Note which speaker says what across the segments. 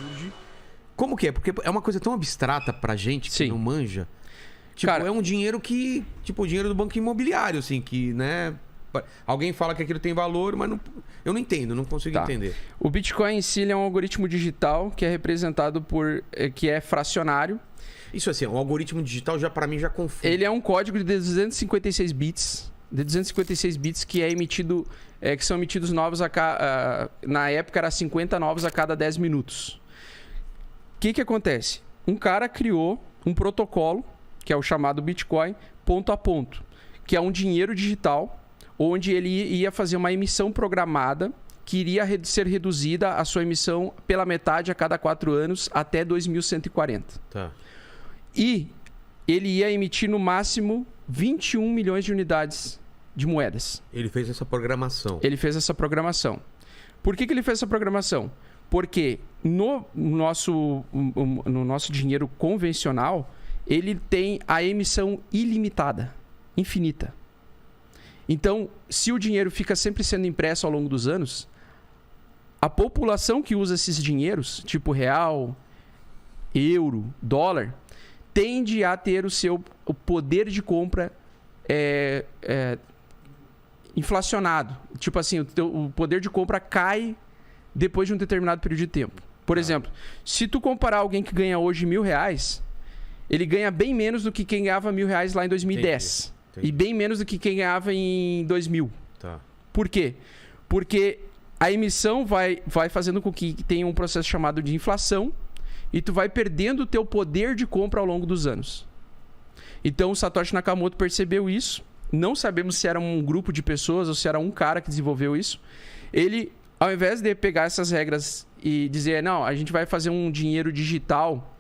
Speaker 1: surge. Como que é? Porque é uma coisa tão abstrata pra gente que não manja. Tipo, cara, é um dinheiro que... Tipo, o dinheiro do banco imobiliário, assim, que, né... Alguém fala que aquilo tem valor, mas não, eu não entendo, não consigo entender.
Speaker 2: O Bitcoin em si é um algoritmo digital que é representado por... que é fracionário.
Speaker 1: Isso assim, o algoritmo digital já para mim já confunde.
Speaker 2: Ele é um código de 256 bits. De 256 bits que é emitido... que são emitidos novos na época era 50 novos a cada 10 minutos. O que acontece? Um cara criou um protocolo, que é o chamado Bitcoin, ponto a ponto, que é um dinheiro digital, onde ele ia fazer uma emissão programada que iria ser reduzida a sua emissão pela metade a cada 4 anos até 2140.
Speaker 1: Tá.
Speaker 2: E ele ia emitir no máximo 21 milhões de unidades de moedas.
Speaker 1: Ele fez essa programação.
Speaker 2: Ele fez essa programação. Por que ele fez essa programação? Porque no nosso dinheiro convencional, ele tem a emissão ilimitada, infinita. Então, se o dinheiro fica sempre sendo impresso ao longo dos anos, a população que usa esses dinheiros, tipo real, euro, dólar, tende a ter o poder de compra inflacionado. Tipo assim, o poder de compra cai depois de um determinado período de tempo. Por exemplo, se tu comparar alguém que ganha hoje R$1.000, ele ganha bem menos do que quem ganhava R$1.000 lá em 2010. Entendi. E bem menos do que quem ganhava em 2000.
Speaker 1: Tá.
Speaker 2: Por quê? Porque a emissão vai fazendo com que tenha um processo chamado de inflação e tu vai perdendo o teu poder de compra ao longo dos anos. Então o Satoshi Nakamoto percebeu isso. Não sabemos se era um grupo de pessoas ou se era um cara que desenvolveu isso. Ele, ao invés de pegar essas regras e dizer, não, a gente vai fazer um dinheiro digital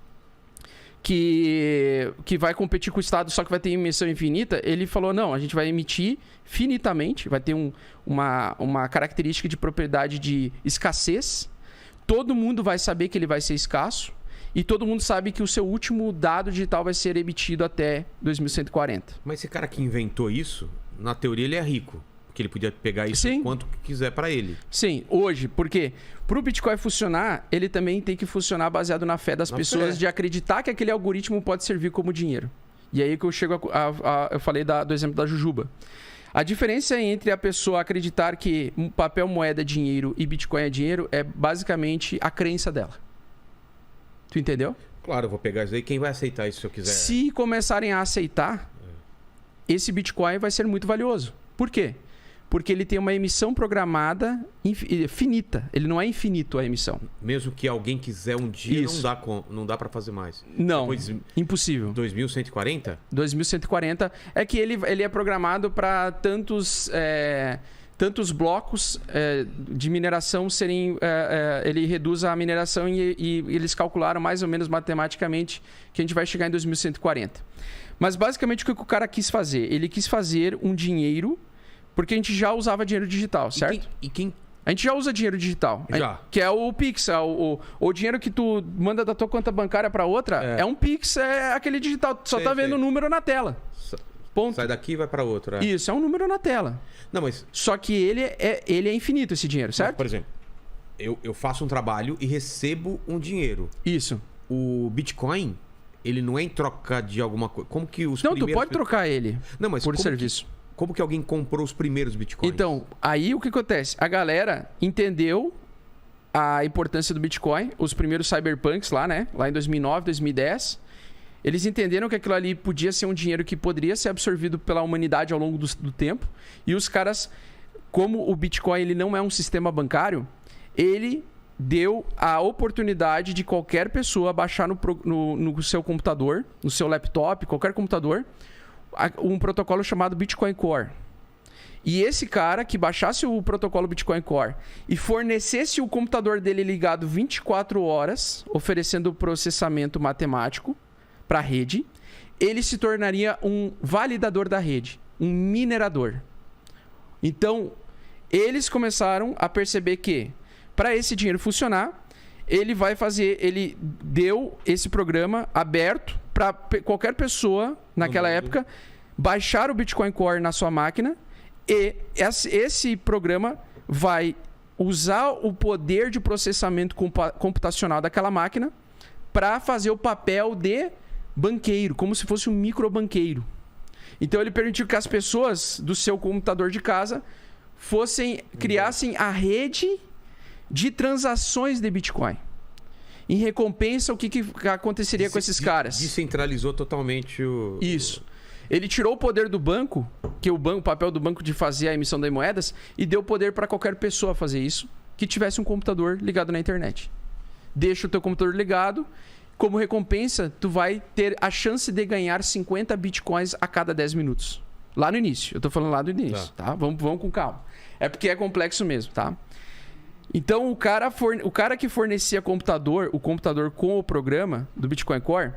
Speaker 2: que vai competir com o Estado, só que vai ter emissão infinita, ele falou, não, a gente vai emitir finitamente, vai ter uma característica de propriedade de escassez, todo mundo vai saber que ele vai ser escasso, e todo mundo sabe que o seu último dado digital vai ser emitido até 2140.
Speaker 1: Mas esse cara que inventou isso, na teoria ele é rico. Que ele podia pegar isso quanto quiser para ele.
Speaker 2: Sim, hoje. Por quê? Para o Bitcoin funcionar, ele também tem que funcionar baseado na fé das pessoas de acreditar que aquele algoritmo pode servir como dinheiro. E aí que eu chego eu falei do exemplo da Jujuba. A diferença entre a pessoa acreditar que papel, moeda é dinheiro e Bitcoin é dinheiro é basicamente a crença dela. Tu entendeu?
Speaker 1: Claro, eu vou pegar isso aí. Quem vai aceitar isso se eu quiser?
Speaker 2: Se começarem a aceitar, esse Bitcoin vai ser muito valioso. Por quê? Porque ele tem uma emissão programada finita. Ele não é infinito a emissão.
Speaker 1: Mesmo que alguém quiser um dia, não dá para fazer mais.
Speaker 2: Não, impossível.
Speaker 1: 2140?
Speaker 2: 2140 é que ele é programado para tantos blocos de mineração serem... ele reduz a mineração e eles calcularam mais ou menos matematicamente que a gente vai chegar em 2140. Mas basicamente o que o cara quis fazer? Ele quis fazer um dinheiro... Porque a gente já usava dinheiro digital, certo? A gente já usa dinheiro digital.
Speaker 1: Já.
Speaker 2: Que é o Pix. O dinheiro que tu manda da tua conta bancária para outra é um Pix, é aquele digital. Tu só tá vendo o número na tela. Ponto.
Speaker 1: Sai daqui e vai para outra.
Speaker 2: Isso, é um número na tela.
Speaker 1: Não, mas...
Speaker 2: Só que ele é infinito, esse dinheiro, certo?
Speaker 1: Mas, por exemplo, eu faço um trabalho e recebo um dinheiro.
Speaker 2: Isso.
Speaker 1: O Bitcoin, ele não é em troca de alguma coisa. Como que os
Speaker 2: primeiros... Não, tu pode trocar ele por serviço.
Speaker 1: Como que alguém comprou os primeiros Bitcoins?
Speaker 2: Então, aí o que acontece? A galera entendeu a importância do Bitcoin, os primeiros cyberpunks lá, né? Lá em 2009, 2010. Eles entenderam que aquilo ali podia ser um dinheiro que poderia ser absorvido pela humanidade ao longo do tempo. E os caras, como o Bitcoin ele não é um sistema bancário, ele deu a oportunidade de qualquer pessoa baixar no seu computador, no seu laptop, qualquer computador, um protocolo chamado Bitcoin Core. E esse cara que baixasse o protocolo Bitcoin Core e fornecesse o computador dele ligado 24 horas, oferecendo processamento matemático para a rede, ele se tornaria um validador da rede, um minerador. Então, eles começaram a perceber que, para esse dinheiro funcionar, ele deu esse programa aberto para qualquer pessoa, naquela época, baixar o Bitcoin Core na sua máquina e esse programa vai usar o poder de processamento computacional daquela máquina para fazer o papel de banqueiro, como se fosse um microbanqueiro. Então ele permitiu que as pessoas do seu computador de casa criassem a rede de transações de Bitcoin. Em recompensa, o que aconteceria com esses caras?
Speaker 1: Descentralizou totalmente o...
Speaker 2: Isso. Ele tirou o poder do banco, que o papel do banco de fazer a emissão de moedas, e deu poder para qualquer pessoa fazer isso, que tivesse um computador ligado na internet. Deixa o teu computador ligado, como recompensa, tu vai ter a chance de ganhar 50 bitcoins a cada 10 minutos. Lá no início. Eu tô falando lá do início, tá? Vamos com calma. É porque é complexo mesmo, tá? Então, o cara que fornecia o computador com o programa do Bitcoin Core,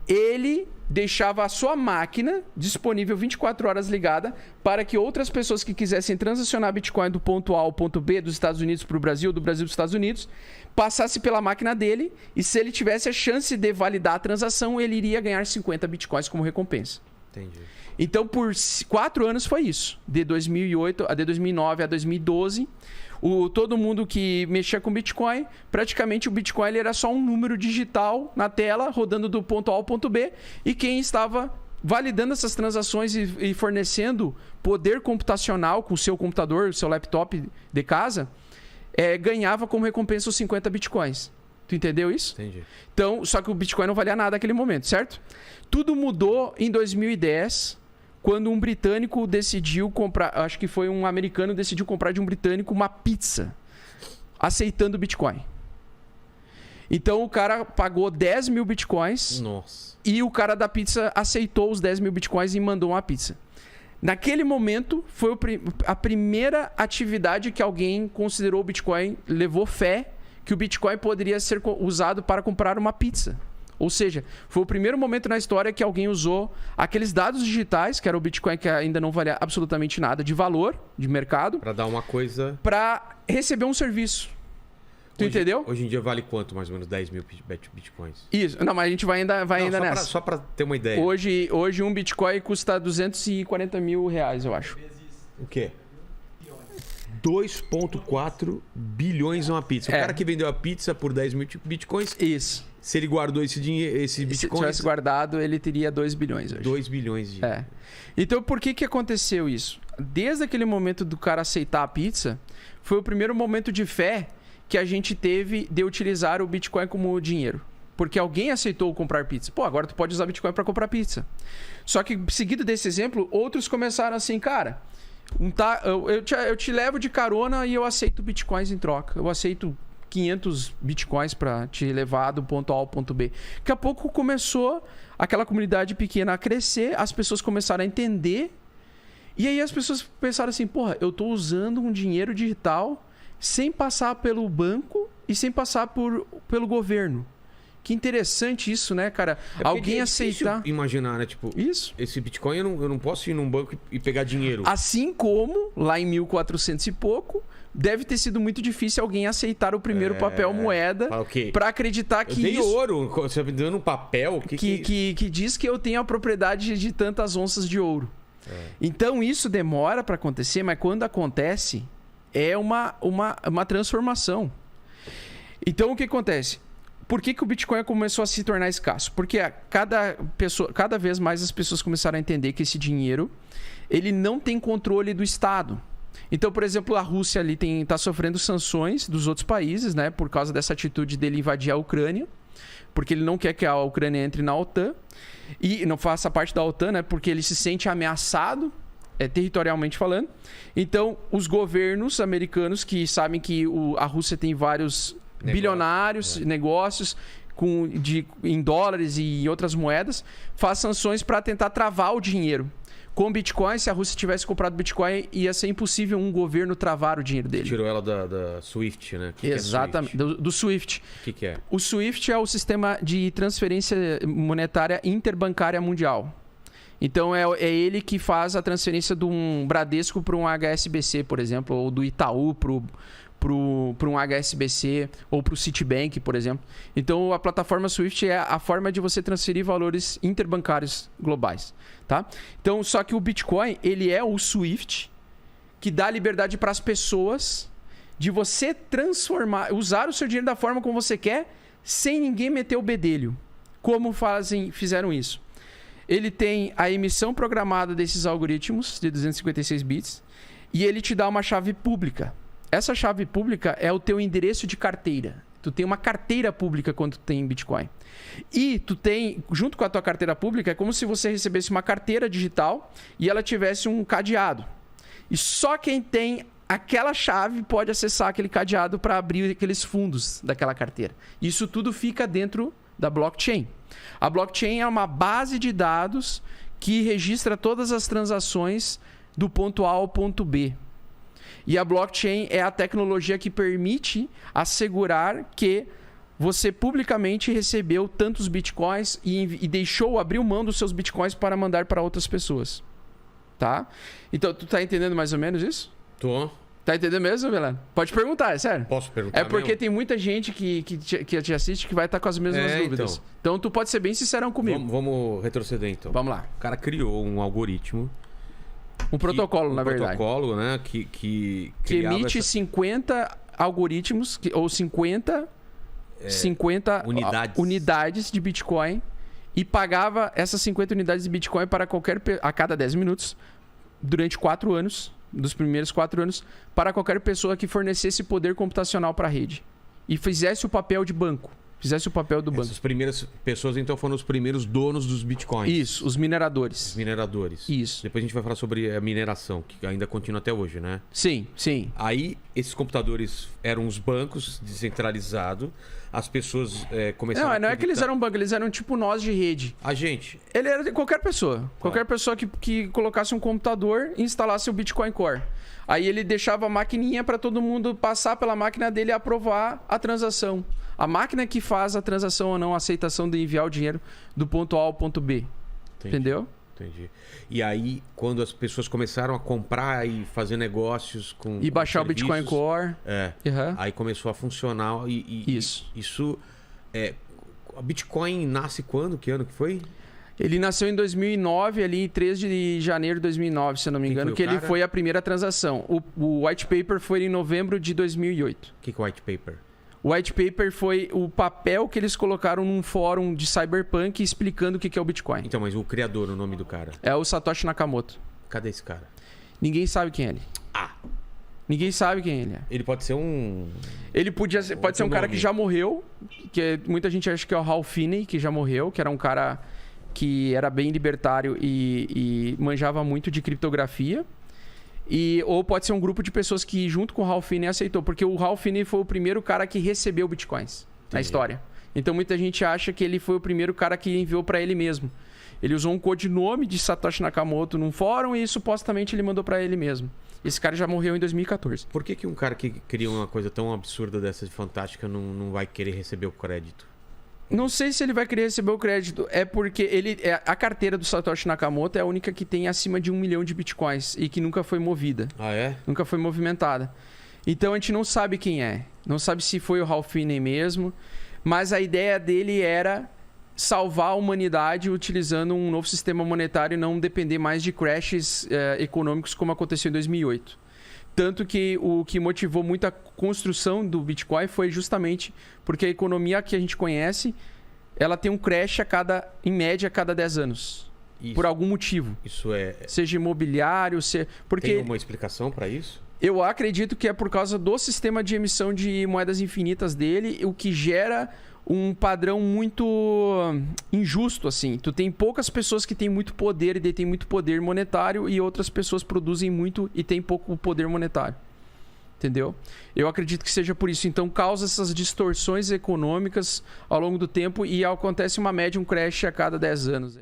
Speaker 2: ele deixava a sua máquina disponível 24 horas ligada para que outras pessoas que quisessem transacionar Bitcoin do ponto A ao ponto B, dos Estados Unidos para o Brasil, do Brasil para os Estados Unidos, passasse pela máquina dele e se ele tivesse a chance de validar a transação, ele iria ganhar 50 Bitcoins como recompensa.
Speaker 1: Entendi.
Speaker 2: Então, por 4 anos foi isso. De 2009 a 2012... todo mundo que mexia com Bitcoin, praticamente o Bitcoin ele era só um número digital na tela, rodando do ponto A ao ponto B, e quem estava validando essas transações e fornecendo poder computacional com o seu computador, o seu laptop de casa, ganhava como recompensa os 50 Bitcoins. Tu entendeu isso?
Speaker 1: Entendi.
Speaker 2: Então, só que o Bitcoin não valia nada naquele momento, certo? Tudo mudou em 2010... quando um britânico decidiu comprar... Acho que foi um americano decidiu comprar de um britânico uma pizza, aceitando Bitcoin. Então, o cara pagou 10 mil Bitcoins.
Speaker 1: Nossa.
Speaker 2: E o cara da pizza aceitou os 10 mil Bitcoins e mandou uma pizza. Naquele momento, foi a primeira atividade que alguém considerou o Bitcoin, levou fé que o Bitcoin poderia ser usado para comprar uma pizza. Ou seja, foi o primeiro momento na história que alguém usou aqueles dados digitais, que era o Bitcoin que ainda não valia absolutamente nada de valor, de mercado.
Speaker 1: Para dar uma coisa...
Speaker 2: para receber um serviço. Tu entendeu?
Speaker 1: Hoje em dia vale quanto, mais ou menos, 10 mil Bitcoins?
Speaker 2: Isso. Não, mas a gente vai ainda nessa.
Speaker 1: Só para ter uma ideia.
Speaker 2: Hoje um Bitcoin custa 240 mil reais, eu acho.
Speaker 1: O quê? 2,4 bilhões uma pizza. O cara que vendeu a pizza por 10 mil Bitcoins...
Speaker 2: Isso.
Speaker 1: Se ele guardou esse dinheiro, esse Bitcoin...
Speaker 2: Se tivesse guardado, ele teria 2 bilhões hoje.
Speaker 1: 2 bilhões de...
Speaker 2: Então, por que aconteceu isso? Desde aquele momento do cara aceitar a pizza, foi o primeiro momento de fé que a gente teve de utilizar o Bitcoin como dinheiro. Porque alguém aceitou comprar pizza. Pô, agora tu pode usar Bitcoin para comprar pizza. Só que, seguido desse exemplo, outros começaram assim, cara... eu te levo de carona e eu aceito Bitcoins em troca. Eu aceito 500 Bitcoins para te levar do ponto A ao ponto B. Daqui a pouco começou aquela comunidade pequena a crescer, as pessoas começaram a entender. E aí as pessoas pensaram assim, porra, eu tô usando um dinheiro digital sem passar pelo banco e sem passar pelo governo. Que interessante isso, né, cara? Alguém aceitar...
Speaker 1: imaginar, né? Tipo,
Speaker 2: isso.
Speaker 1: Esse Bitcoin eu não posso ir num banco e pegar dinheiro.
Speaker 2: Assim como, lá em 1400 e pouco, deve ter sido muito difícil alguém aceitar o primeiro papel moeda para acreditar que
Speaker 1: eu dei ouro. Você tá dando um papel
Speaker 2: que diz que eu tenho a propriedade de tantas onças de ouro. Então, isso demora para acontecer, mas quando acontece, é uma transformação. Então, o que acontece? Por que o Bitcoin começou a se tornar escasso? Porque cada vez mais as pessoas começaram a entender que esse dinheiro ele não tem controle do Estado. Então, por exemplo, a Rússia ali está sofrendo sanções dos outros países, né, por causa dessa atitude dele invadir a Ucrânia, porque ele não quer que a Ucrânia entre na OTAN e não faça parte da OTAN, né, porque ele se sente ameaçado, territorialmente falando. Então, os governos americanos que sabem que a Rússia tem vários bilionários, negócios em dólares e em outras moedas, faz sanções para tentar travar o dinheiro. Com Bitcoin, se a Rússia tivesse comprado Bitcoin, ia ser impossível um governo travar o dinheiro dele.
Speaker 1: Tirou ela da SWIFT, né?
Speaker 2: Exatamente, do SWIFT.
Speaker 1: O que é?
Speaker 2: O SWIFT é o sistema de transferência monetária interbancária mundial. Então, é ele que faz a transferência de um Bradesco para um HSBC, por exemplo, ou do Itaú para um HSBC ou para o Citibank, por exemplo. Então, a plataforma SWIFT é a forma de você transferir valores interbancários globais, tá? Então, só que o Bitcoin, ele é o SWIFT que dá liberdade para as pessoas de você usar o seu dinheiro da forma como você quer, sem ninguém meter o bedelho. Como fizeram isso? Ele tem a emissão programada desses algoritmos de 256 bits e ele te dá uma chave pública. Essa chave pública é o teu endereço de carteira. Tu tem uma carteira pública quando tu tem Bitcoin. E tu tem, junto com a tua carteira pública, é como se você recebesse uma carteira digital e ela tivesse um cadeado. E só quem tem aquela chave pode acessar aquele cadeado para abrir aqueles fundos daquela carteira. Isso tudo fica dentro da blockchain. A blockchain é uma base de dados que registra todas as transações do ponto A ao ponto B. E a blockchain é a tecnologia que permite assegurar que você publicamente recebeu tantos bitcoins e abriu mão dos seus bitcoins para mandar para outras pessoas. Tá? Então, tu tá entendendo mais ou menos isso?
Speaker 1: Tô.
Speaker 2: Tá entendendo mesmo, Velano? Pode perguntar, é sério.
Speaker 1: Posso perguntar?
Speaker 2: É porque tem muita gente que te assiste que vai estar com as mesmas dúvidas. Então, tu pode ser bem sincerão comigo.
Speaker 1: Vamos retroceder, então.
Speaker 2: Vamos lá.
Speaker 1: O cara criou um algoritmo.
Speaker 2: Protocolo, na verdade.
Speaker 1: Um protocolo, né? Que
Speaker 2: emite 50 algoritmos, ou 50 unidades de Bitcoin e pagava essas 50 unidades de Bitcoin para a cada 10 minutos durante 4 anos, dos primeiros 4 anos, para qualquer pessoa que fornecesse poder computacional para a rede e fizesse o papel de banco. Fizesse o papel do banco.
Speaker 1: Essas primeiras pessoas, então, foram os primeiros donos dos bitcoins.
Speaker 2: Isso, os mineradores.
Speaker 1: Os mineradores.
Speaker 2: Isso.
Speaker 1: Depois a gente vai falar sobre a mineração, que ainda continua até hoje, né?
Speaker 2: Sim, sim.
Speaker 1: Aí, esses computadores eram os bancos descentralizados. As pessoas começaram
Speaker 2: Não é que eles eram banco, eles eram tipo nós de rede.
Speaker 1: A gente.
Speaker 2: Ele era de qualquer pessoa. Qualquer pessoa que colocasse um computador e instalasse o Bitcoin Core. Aí ele deixava a maquininha para todo mundo passar pela máquina dele e aprovar a transação. A máquina que faz a transação ou não, a aceitação de enviar o dinheiro do ponto A ao ponto B.
Speaker 1: Entendi.
Speaker 2: Entendeu?
Speaker 1: Entendi. E aí, quando as pessoas começaram a comprar e fazer negócios com...
Speaker 2: E baixar o Bitcoin Core.
Speaker 1: Aí começou a funcionar isso. A Bitcoin nasce quando? Que ano que foi?
Speaker 2: Ele nasceu em 2009, ali em 3 de janeiro de 2009, se eu não me engano, que ele foi a primeira transação. O white paper foi em novembro de 2008.
Speaker 1: O que é o white paper?
Speaker 2: O white paper foi o papel que eles colocaram num fórum de Cyberpunk explicando o que é o Bitcoin.
Speaker 1: Então, mas o criador, o nome do cara?
Speaker 2: É o Satoshi Nakamoto.
Speaker 1: Cadê esse cara?
Speaker 2: Ninguém sabe quem é ele. Ninguém sabe quem ele é.
Speaker 1: Ele pode ser um...
Speaker 2: Ele pode ser um cara que já morreu, muita gente acha que é o Hal Finney, que já morreu, que era um cara que era bem libertário e manjava muito de criptografia. Ou pode ser um grupo de pessoas que, junto com o Hal Finney, aceitou. Porque o Hal Finney foi o primeiro cara que recebeu bitcoins na história. Então, muita gente acha que ele foi o primeiro cara que enviou para ele mesmo. Ele usou um codinome de Satoshi Nakamoto num fórum e, supostamente, ele mandou para ele mesmo. Esse cara já morreu em 2014.
Speaker 1: Por que um cara que cria uma coisa tão absurda dessa de fantástica não vai querer receber o crédito?
Speaker 2: Não sei se ele vai querer receber o crédito. É porque a carteira do Satoshi Nakamoto é a única que tem acima de 1 milhão de bitcoins e que nunca foi movida.
Speaker 1: Ah, é?
Speaker 2: Nunca foi movimentada. Então a gente não sabe quem é. Não sabe se foi o Hal Finney mesmo. Mas a ideia dele era salvar a humanidade utilizando um novo sistema monetário e não depender mais de crashes econômicos como aconteceu em 2008. Tanto que o que motivou muito a construção do Bitcoin foi justamente porque a economia que a gente conhece, ela tem um crash em média a cada 10 anos. Isso, por algum motivo.
Speaker 1: Isso é...
Speaker 2: Seja imobiliário, porque...
Speaker 1: Tem uma explicação para isso?
Speaker 2: Eu acredito que é por causa do sistema de emissão de moedas infinitas dele, o que gera um padrão muito injusto, assim. Tu tem poucas pessoas que têm muito poder e detêm muito poder monetário e outras pessoas produzem muito e têm pouco poder monetário. Entendeu? Eu acredito que seja por isso. Então, causa essas distorções econômicas ao longo do tempo e acontece uma média, um crash a cada 10 anos.